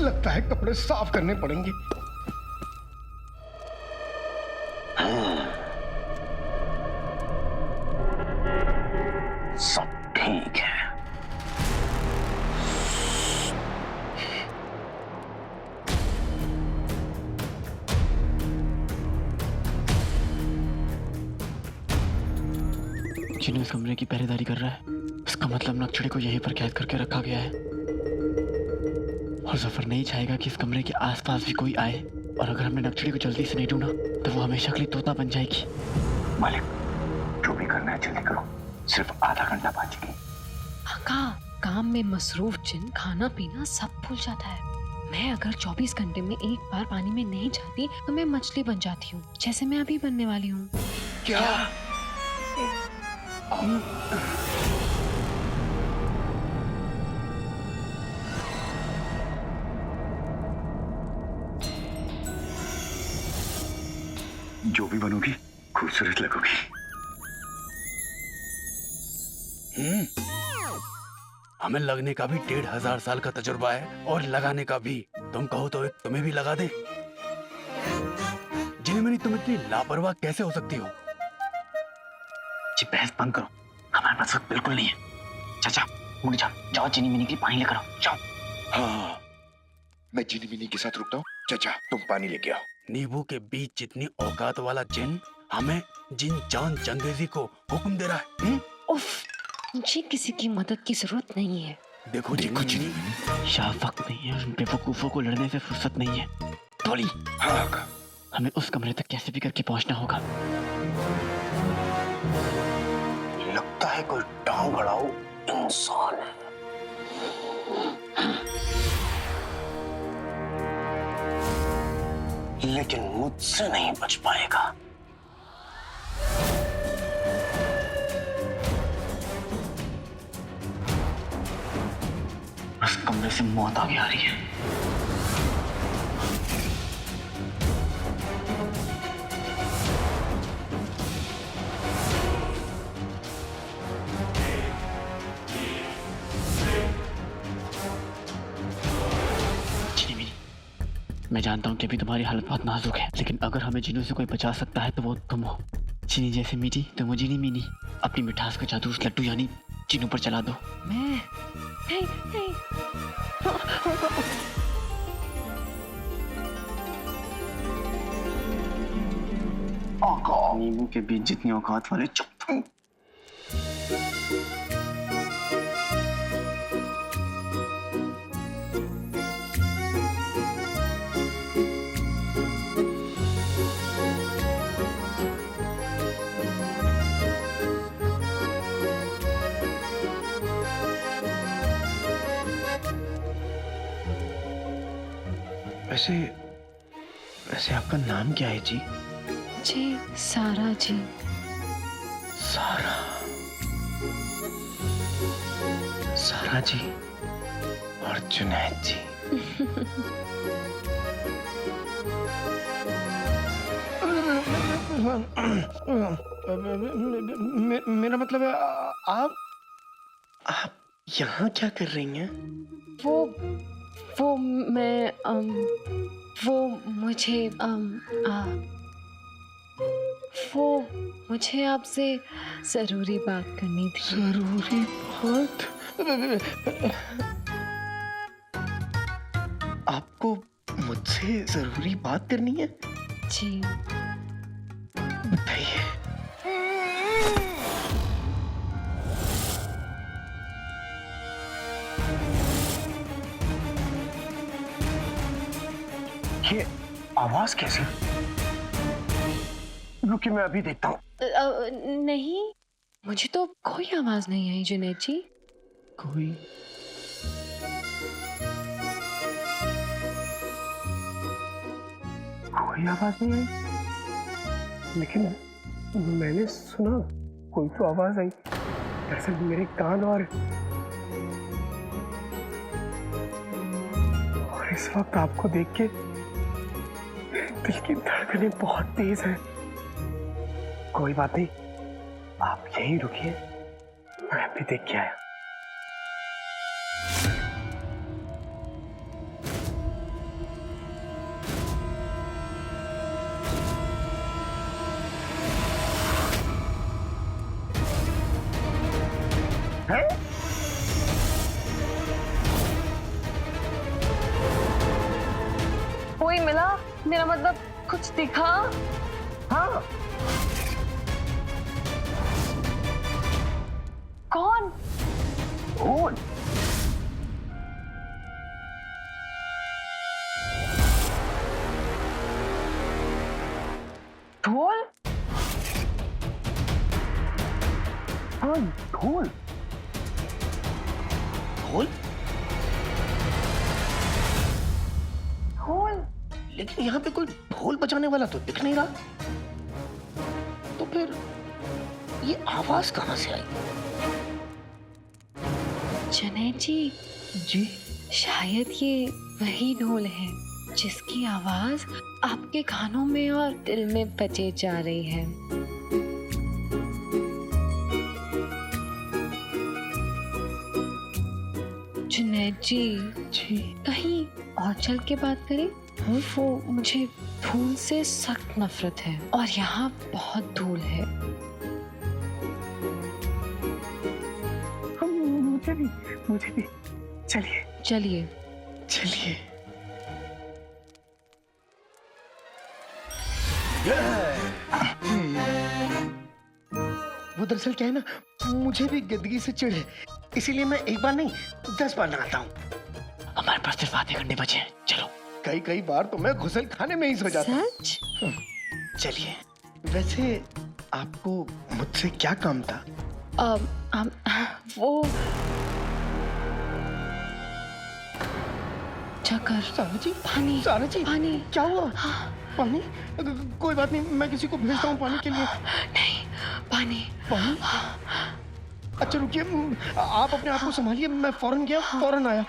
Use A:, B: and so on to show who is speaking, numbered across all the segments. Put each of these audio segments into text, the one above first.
A: लगता है कपड़े साफ करने पड़ेंगे।
B: सब ठीक है।
C: जिन्हों इस कमरे की पहरेदारी कर रहा है, इसका मतलब नक्शड़े को यहीं पर कैद करके रखा गया है और जफर नहीं चाहेगा कि इस कमरे के आसपास भी कोई आए। और अगर हमने नक्शड़े को जल्दी से नहीं ढूंढा तो वो हमेशा के लिए तोता बन जाएगी।
B: मालिक, जो भी करना है जल्दी करो, सिर्फ आधा घंटा बाकी।
D: आका, काम में मसरूफ जिन खाना पीना सब भूल जाता है। मैं अगर 24 घंटे में एक बार पानी में नहीं जाती तो मैं मछली बन जाती हूँ, जैसे मैं अभी बनने वाली हूँ।
A: क्या?
B: जो भी बनोगी खूबसूरत लगोगी।
E: हमें लगने का भी 1500 साल का तजुर्बा है और लगाने का भी। तुम कहो तो एक तुम्हें भी लगा दे। जिनमें तुम इतनी लापरवाह कैसे हो सकती हो?
B: जी बहस बंद करो, हमारे पास वक्त बिल्कुल नहीं है। चाचा मुड़ जाओ, जाओ चीनी मिनी के लिए पानी लेकर आओ, जाओ।
A: हाँ, मैं जिनी मिनी के साथ रुकता हूँ। चाचा तुम पानी लेके आओ।
E: नींबू के बीच जितनी औकात वाला जिन हमें जिन जान चंगेजी को हुक्म दे रहा है।
D: उफ, मुझे किसी की मदद की जरूरत नहीं है।
E: देखो
A: जिनी
E: मिनी,
C: शाह वक्त नहीं है और उन बेवकूफों को लड़ने से फुर्सत नहीं है। थोड़ी
A: हाँ का।
C: हमें उस कमरे तक कैसे भी करके पहुंचना होगा।
B: लगता है कोई टांग अड़ाऊ इंसान है। लेकिन मुझसे नहीं बच पाएगा। इस कमरे से मौत आगे आ रही है।
C: मैं जानता हूँ कि अभी तुम्हारी हालत बहुत नाजुक है, लेकिन अगर हमें जिनों से कोई बचा सकता है तो वो तुम हो। चीनी जैसे मीठी तुम हो जिनी मिनी। अपनी मिठास का जादू उस लड्डू यानी जिनों पर चला दो।
D: मैं नहीं, नहीं।
B: नींबू के बीच जितनी औकात वाले चुप।
A: वैसे वैसे आपका नाम क्या है जी?
D: जी सारा जी।
A: सारा। सारा जी और जुनैद जी। मेरा मतलब है आप यहाँ क्या कर रही हैं?
D: वो मैं वो मुझे वो मुझे आपसे जरूरी बात करनी थी।
A: जरूरी बात? आपको मुझसे जरूरी बात करनी है?
D: जी
A: बताइए।
B: ये आवाज कैसी? रुकिए मैं अभी देखता हूँ।
D: नहीं, मुझे तो कोई आवाज नहीं आई जुनैद जी।
A: कोई आवाज नहीं आई, लेकिन मैंने सुना कोई तो आवाज आई। दरअसल मेरे कान और इस वक्त आपको देख के दिल की धड़कनें बहुत तेज हैं। कोई बात नहीं, आप यहीं रुकिए, मैं अभी देख के आया।
D: कोई मिला? मेरा मतलब कुछ दिखा?
A: हाँ,
D: कौन?
A: ढोल।
D: ढोल?
A: हाँ, ढोल।
B: ढोल?
D: ढोल?
B: लेकिन यहाँ पे कोई ढोल बजाने वाला तो दिख नहीं रहा। तो फिर ये आवाज कहाँ से आई?
D: जुनैद जी,
B: जी
D: शायद ये वही ढोल है जिसकी आवाज आपके कानों में और दिल में बजे जा रही है। जुनैद जी,
B: जी
D: कहीं और चल के बात करें? वो मुझे धूल से सख्त नफरत है और यहाँ बहुत धूल है।
A: मुझे भी। चलिए
D: चलिए।
B: चलिए। वो दरअसल क्या है ना, मुझे भी गंदगी से चिढ़ है, इसीलिए मैं एक बार नहीं 10 बार नहाता हूँ।
C: हमारे पास सिर्फ आधे घंटे बचे हैं, चलो।
B: कई बार तो मैं घुसल खाने में ही सो जाता हूँ।
D: सच?
B: चलिए। वैसे आपको मुझसे क्या काम था?
D: वो चक्कर।
B: सारा जी,
D: पानी।
B: सारा जी,
D: पानी।
B: क्या हुआ?
D: हाँ।
B: पानी? कोई बात नहीं, मैं किसी को भेजता हूँ पानी के लिए।
D: नहीं, पानी।
B: पानी? अच्छा रुकिए, आप अपने आप को संभालिए, मैं फौरन गया, फौरन आया।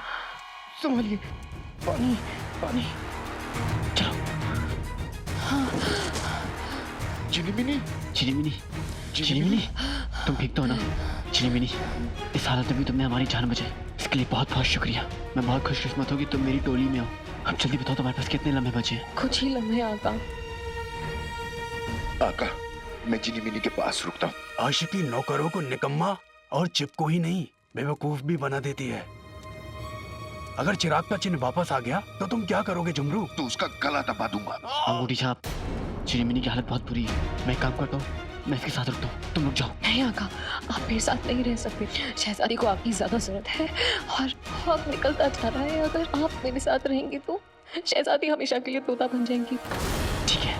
B: संभालिए। पानी, पानी।
C: चलो।
B: चिनीमिनी,
C: चिनीमिनी, चिनीमिनी, तुम ठीक तो हो ना? चिनीमिनी, इस हालत में भी तुमने हमारी जान बचाई, इसके लिए बहुत बहुत शुक्रिया। मैं बहुत खुशकिस्मत हूँ कि तुम मेरी टोली में हो। अब जल्दी बताओ तुम्हारे पास कितने लम्हे बचे हैं?
D: कुछ ही लम्हे आका।
F: आका, मैं चिनीमिनी के पास रुकता हूँ।
E: आशिकी नौकरों को निकम्मा और चिपको ही नहीं बेवकूफ भी बना देती है। अगर चिराग का चिन्ह वापस आ गया तो तुम क्या करोगे जुमरू?
F: तो उसका गला दबा दूंगा।
C: अंगूठी छाप, चिनीमिनी की हालत बहुत बुरी है। मैं एक काम करता हूँ, मैं इसके साथ रुकता हूँ, तुम रुक जाओ।
D: नहीं आका, आप मेरे साथ नहीं रह सकते। शहजादी को आपकी ज्यादा जरूरत है और वक्त निकलता जा रहा है। अगर आप मेरे साथ रहेंगे तो शहजादी हमेशा के लिए तोता बन जाएंगी।
C: ठीक है,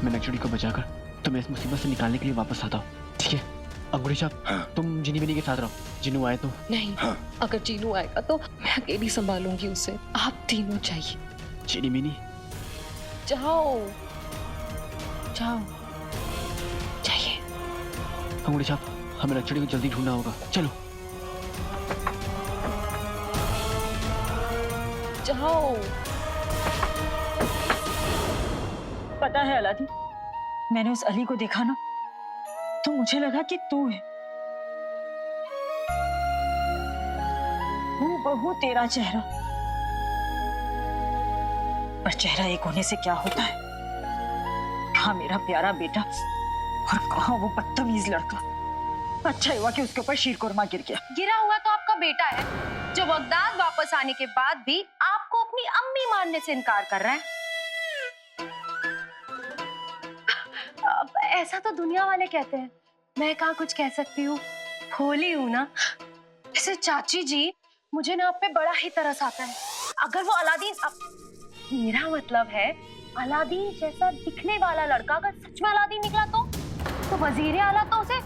C: मैं नक्शड़ी को बचाकर तुम्हें इस मुसीबत से निकालने के लिए वापस आता हूँ। ठीक है अंगूठी छाप,
F: हाँ।
C: तुम चिनीमिनी के साथ रहो। जिन्नू आए तो?
D: नहीं,
F: हाँ।
D: अगर जीनू आएगा तो मैं अकेली संभालूंगी उसे। आप तीनों चाहिए।
C: चिनीमिनी,
D: जाओ जाओ, चाहिए।
C: अंगूठी छाप, हमें नक्शड़ी को जल्दी ढूंढना होगा, चलो।
D: जाओ।
G: पता है अलादीन, मैंने उस अली को देखा ना तो मुझे लगा कि तू है। हूबहू तेरा चेहरा, पर चेहरा एक होने से क्या होता है? कहाँ मेरा प्यारा बेटा और कहाँ वो बदतमीज लड़का। अच्छा हुआ कि उसके ऊपर शीरकुरमा गिर गया।
H: गिरा हुआ तो आपका बेटा है जो बगदाद वापस आने के बाद भी आपको अपनी अम्मी मानने से इनकार कर रहा है। अब ऐसा तो दुनिया वाले कहते हैं, मैं कहाँ कुछ कह सकती हूँ, भोली हूँ ना। वैसे चाची जी, मुझे ना आप पे बड़ा ही तरस आता है। अगर वो अलादीन, मेरा मतलब है अलादीन जैसा दिखने वाला लड़का अगर सच में अलादीन निकला तो वजीर आला तो उसे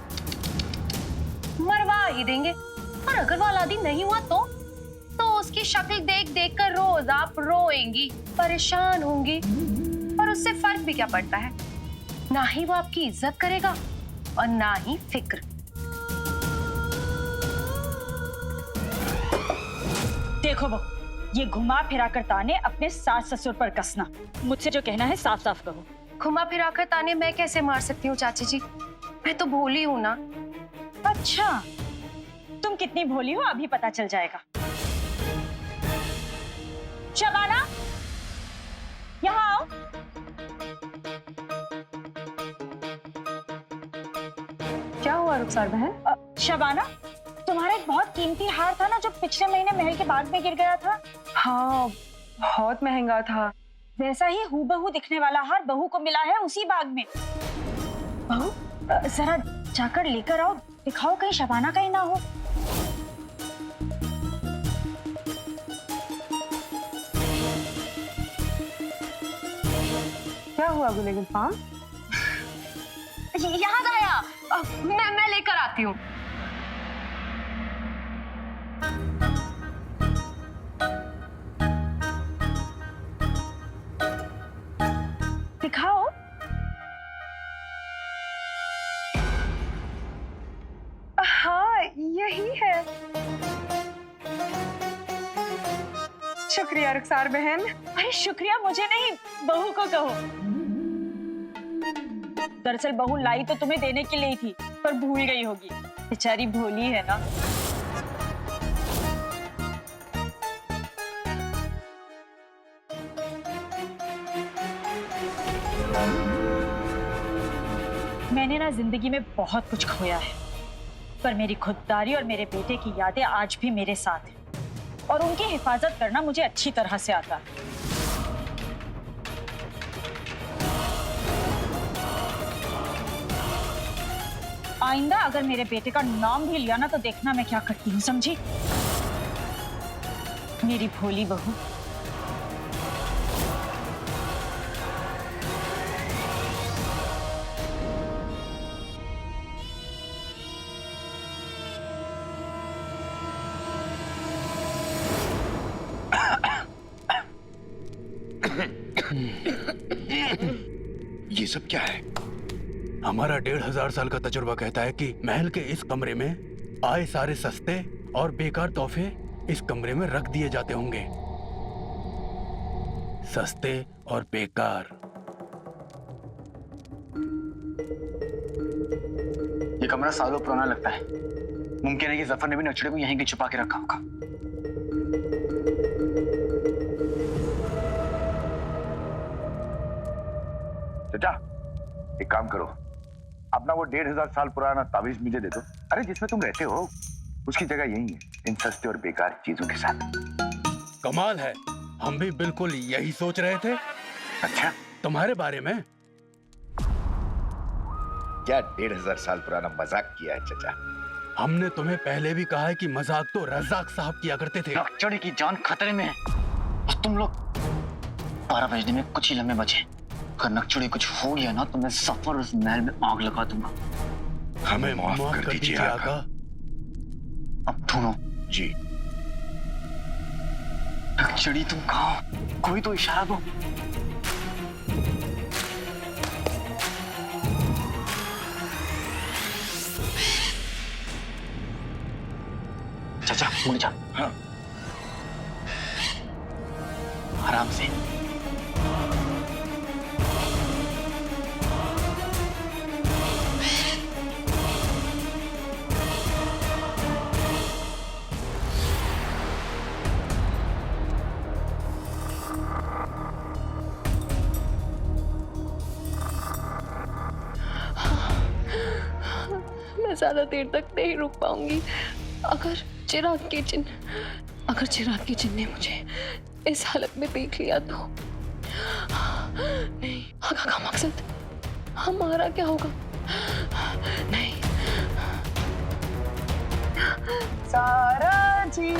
H: मरवा ही देंगे। और अगर वो अलादीन नहीं हुआ तो उसकी शक्ल देख देख कर रोज आप रोएंगी, परेशान होंगी। पर उससे फर्क भी क्या पड़ता है? ना ही वो आपकी इज्जत करेगा और ना ही फिक्र।
G: देखो वो, ये घुमा फिरा कर ताने अपने सास ससुर पर कसना। मुझसे जो कहना है साफ साफ कहो।
H: घुमा फिरा कर ताने मैं कैसे मार सकती हूँ चाची जी? मैं तो भोली हूँ ना।
G: अच्छा, तुम कितनी भोली हो अभी पता चल जाएगा। शबाना, यहाँ आओ।
H: क्या हुआ रुखसार बहन?
G: शबाना, तुम्हारा एक बहुत कीमती हार था ना जो पिछले महीने महल के बाग में गिर गया था।
H: हाँ,
I: बहुत महंगा था।
G: वैसा ही हूबहू दिखने वाला हार बहू को मिला है उसी बाग में। बहू जरा जाकर लेकर आओ, दिखाओ कहीं शबाना का ही ना हो।
I: क्या हुआ गुलेगुल पाम?
H: यहाँ गया। मैं लेकर आती हूँ।
G: दिखाओ।
I: हाँ यही है। शुक्रिया रुखसार बहन।
G: अरे शुक्रिया मुझे नहीं, बहू को कहो। दरअसल बहू लाई तो तुम्हें देने के लिए ही थी, पर भूल गई होगी, बेचारी भोली है ना। मैंने ना जिंदगी में बहुत कुछ खोया है, पर मेरी खुददारी और मेरे बेटे की यादें आज भी मेरे साथ हैं, और उनकी हिफाजत करना मुझे अच्छी तरह से आता है। आइंदा अगर मेरे बेटे का नाम भी लिया ना तो देखना मैं क्या करती हूँ, समझी? मेरी भोली बहू।
F: ये सब क्या है?
E: हमारा 1500 साल का तजुर्बा कहता है कि महल के इस कमरे में आए सारे सस्ते और बेकार तोहफे इस कमरे में रख दिए जाते होंगे। सस्ते और बेकार।
C: ये कमरा सालों पुराना लगता है। मुमकिन है कि जफर ने भी नक्शे को यहीं के छुपा के रखा होगा।
F: चाचा, एक काम करो, अपना वो 1500 साल पुराना ताबीज मुझे दे दो। अरे जिसमें तुम रहते हो उसकी जगह यही है, इन सस्ते और बेकार चीजों के साथ।
E: कमाल है, हम भी बिल्कुल यही सोच रहे थे।
F: अच्छा,
E: तुम्हारे बारे में।
F: क्या 1500 साल पुराना मजाक किया है चाचा?
E: हमने तुम्हें पहले भी कहा है कि मजाक तो रज़ाक साहब किया करते थे।
C: नक्चड़ी की जान खतरे में है और तुम लोग 12 बजने में कुछ ही लम्हे बचे। अगर नक्चड़ी कुछ हो गया ना तो मैं सफर उस महल में आग लगा दूंगा।
F: हमें माफ कर दीजिए आका।
C: अब ढूंढो।
F: जी।
C: नक्चड़ी तुम कहाँ हो? कोई तो इशारा दो। चाचा मुड़ जा।
F: हाँ।
C: आराम से।
D: मैं ज्यादा देर तक नहीं रुक पाऊंगी। अगर चिराग के चिन्ह ने मुझे इस हालत में देख लिया तो नहीं, आगा का मकसद हमारा क्या होगा? नहीं।
A: सारा जी,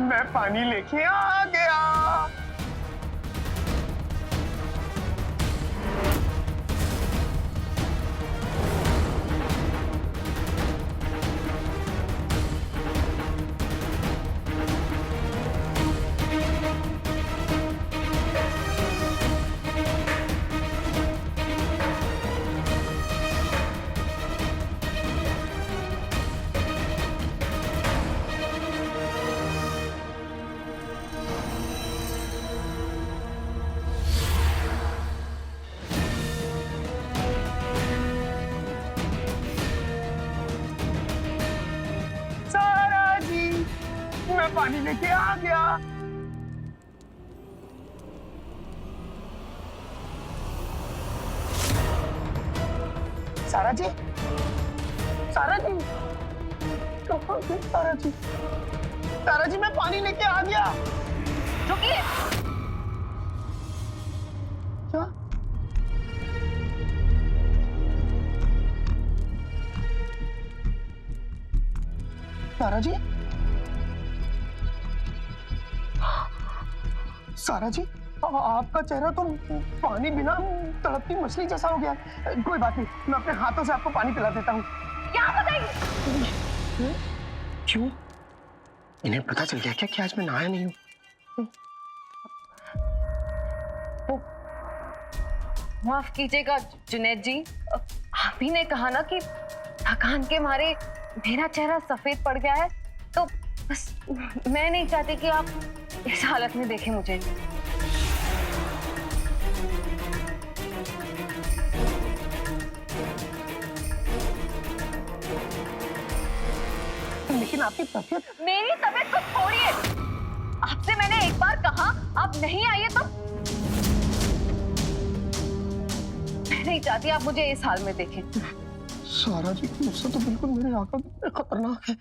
A: मैं पानी लेके आ गया। मैं पानी लेके आ गया। सारा जी, सारा जी, सारा जी, सारा जी, मैं पानी लेके आ गया।
H: रुकिए।
B: सारा जी, सारा जी, आपका चेहरा तो पानी बिना तड़पती मछली जैसा हो गया है। कोई बात नहीं, मैं अपने हाथों से आपको पानी पिला देता हूँ।
H: क्या बताइए?
B: क्यों? इन्हें पता चल गया क्या कि आज मैं नहाया नहीं हूँ?
H: माफ कीजिएगा जुनैद जी, आप ही ने कहा ना कि थकान के मारे मेरा चेहरा सफेद पड़ गया है, तो बस मैं नहीं चाहती कि आप इस हालत में देखें मुझे।
B: लेकिन आपकी तबीयत,
H: मेरी तबीयत को छोड़िए, आपसे मैंने एक बार कहा आप नहीं आइए तो मैं नहीं चाहती आप मुझे इस हाल में देखें।
B: सारा जी, मुझसे तो बिल्कुल मेरे आंखों खतरनाक है।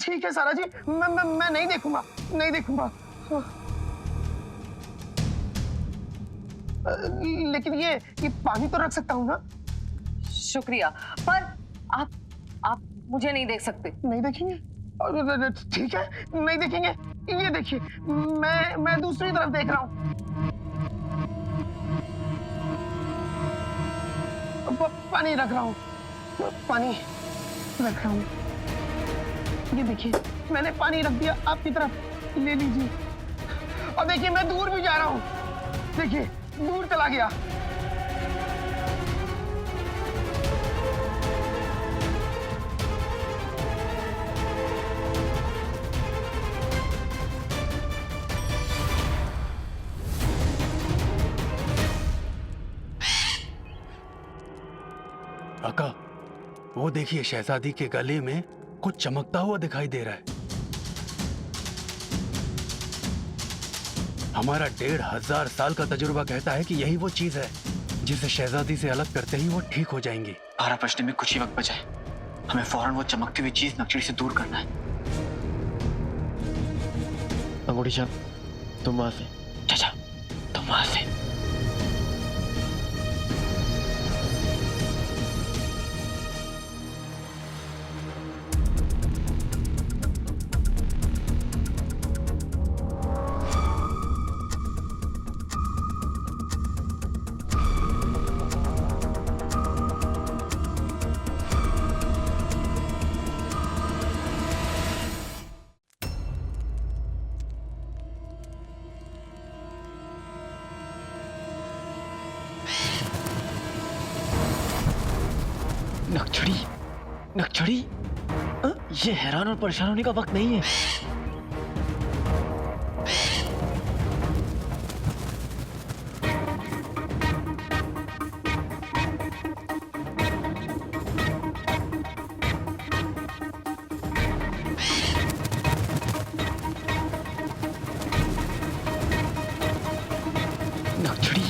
B: ठीक है सारा जी, मैं नहीं देखूंगा, नहीं देखूंगा। लेकिन ये पानी तो रख सकता हूँ ना?
H: शुक्रिया, पर आप मुझे नहीं देख सकते।
B: नहीं देखेंगे? ठीक है, नहीं देखेंगे। ये देखिए, मैं दूसरी तरफ देख रहा हूँ। पानी रख रहा हूँ, पानी रख रहा हूँ। ये देखिए, मैंने पानी रख दिया आपकी तरफ, ले लीजिए। और देखिए, मैं दूर भी जा रहा हूँ। देखिए, दूर चला गया।
E: आका, वो देखिए, शहजादी के गले में कुछ चमकता हुआ दिखाई दे रहा है। हमारा 1500 साल का तजुर्बा कहता है कि यही वो चीज है जिसे शहजादी से अलग करते ही वो ठीक हो जाएंगी।
C: 12 बजने में कुछ ही वक्त बचा है, हमें फौरन वो चमकती हुई चीज नक्शड़ी से दूर करना है। अंगूठी छाप, तुम वहां से। चाचा, तुम वहां से। नक्शड़ी, नक्शड़ी, ये हैरान और परेशान होने का वक्त नहीं है। नक्शड़ी,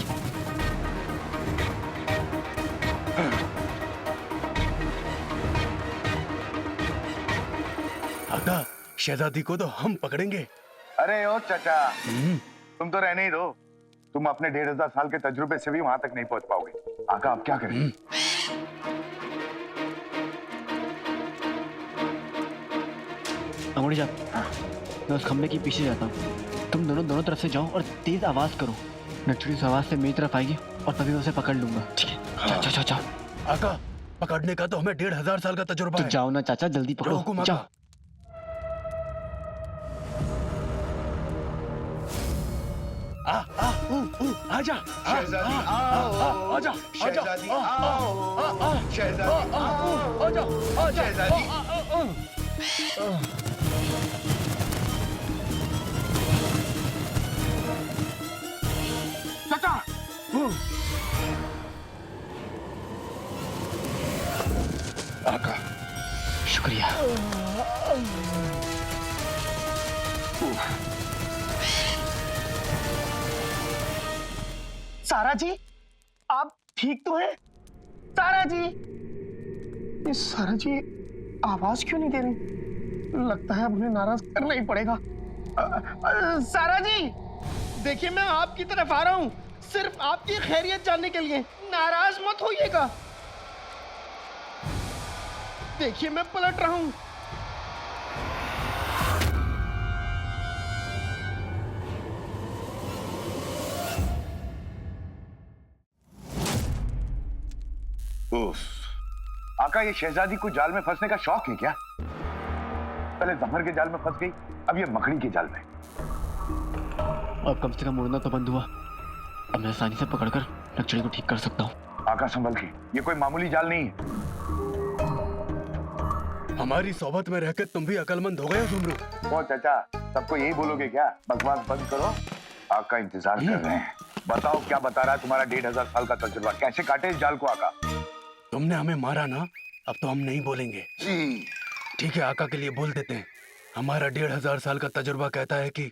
E: आका, शहजादी को तो हम पकड़ेंगे।
F: अरे ओ चाचा, तुम तो रहने ही दो। तुम अपने 1500 साल के तजुर्बे से भी वहां तक नहीं पहुंच पाओगे। आका, आप क्या करें?
C: अंगूठी छाप, मैं उस खंबे के पीछे जाता हूँ। तुम दोनों तरफ से जाओ और तेज आवाज करो। नक्शड़ी उस आवाज से मेरी तरफ आएगी और तभी मैं उसे पकड़ लूंगा। ठीक है, जाओ जाओ जाओ।
E: आका, पकड़ने का तो हमें 1500 साल का तजुर्बा
C: तो
E: है।
C: जाओ ना चाचा, जल्दी
E: जो
C: पकड़ो,
E: हुकुम आका।
C: जाओ।
E: आजा,
F: शहजादी आओ,
E: आजा,
F: शहजादी आओ, शहजादी आओ, शहजादी।
B: चाचा,
F: आका,
C: शुक्रिया।
B: सारा जी, आप ठीक तो हैं? सारा जी, ये सारा जी आवाज क्यों नहीं दे रही? लगता है अब उन्हें नाराज करना ही पड़ेगा। सारा जी, देखिए, मैं आपकी तरफ आ रहा हूँ, सिर्फ आपकी खैरियत जानने के लिए। नाराज मत होइएगा। देखिए, मैं पलट रहा हूँ।
F: उफ, आका ये शहजादी को जाल में फंसने का शौक है क्या? पहले जफर के जाल में फंस गई, अब ये मकड़ी के जाल में।
C: अब कम से कम उड़ना तो बंद हुआ। अब मैं आसानी से पकड़कर नक्चड़ी को ठीक कर सकता हूँ।
F: आका संभल के, ये कोई मामूली जाल नहीं है।
E: हमारी सोबत में रहकर तुम भी अकलमंद हो गए हो झुमरू।
F: ओ चाचा, सबको यही बोलोगे क्या? बकवास बंद करो, आका इंतजार कर रहे हैं। बताओ क्या बता रहा है तुम्हारा 1500 साल का तजुर्बा? कैसे काटे इस जाल को आका?
E: तुमने हमें मारा ना, अब तो हम नहीं बोलेंगे। ठीक है, आका के लिए बोल देते हैं। हमारा 1500 साल का तजुर्बा कहता है कि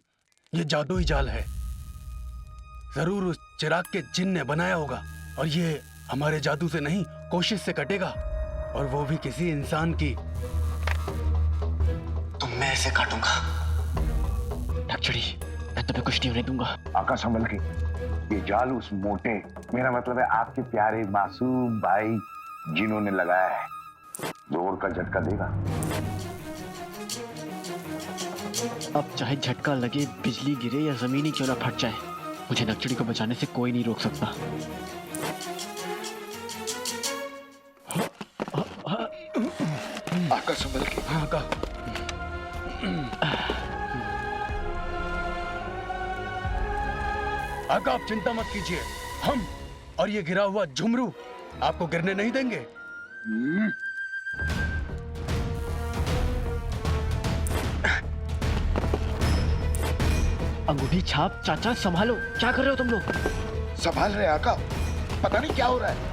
E: ये जादुई जाल है। जरूर उस चिराग के जिन ने बनाया होगा और ये हमारे जादू से नहीं, कोशिश से कटेगा, और वो भी किसी इंसान की।
C: तो मैं इसे काटूंगा। नक्चड़ी, मैं तुम्हें कुछ नहीं होने दूंगा।
F: आका संभल के, ये जाल उस मोटे, मेरा मतलब है आपके प्यारे मासूम भाई जिन्होंने लगाया है, जोर का झटका देगा।
C: अब चाहे झटका लगे, बिजली गिरे या जमीन ही क्यों ना फट जाए, मुझे नक्चड़ी को बचाने से कोई नहीं रोक सकता।
F: आका संभल के।
E: हाँ आका। आका आप चिंता मत कीजिए, हम और ये गिरा हुआ झुमरू आपको गिरने नहीं देंगे।
C: अंगूठी छाप, चाचा संभालो, क्या कर रहे हो तुम लोग?
F: संभाल रहे आका, पता नहीं क्या हो रहा है।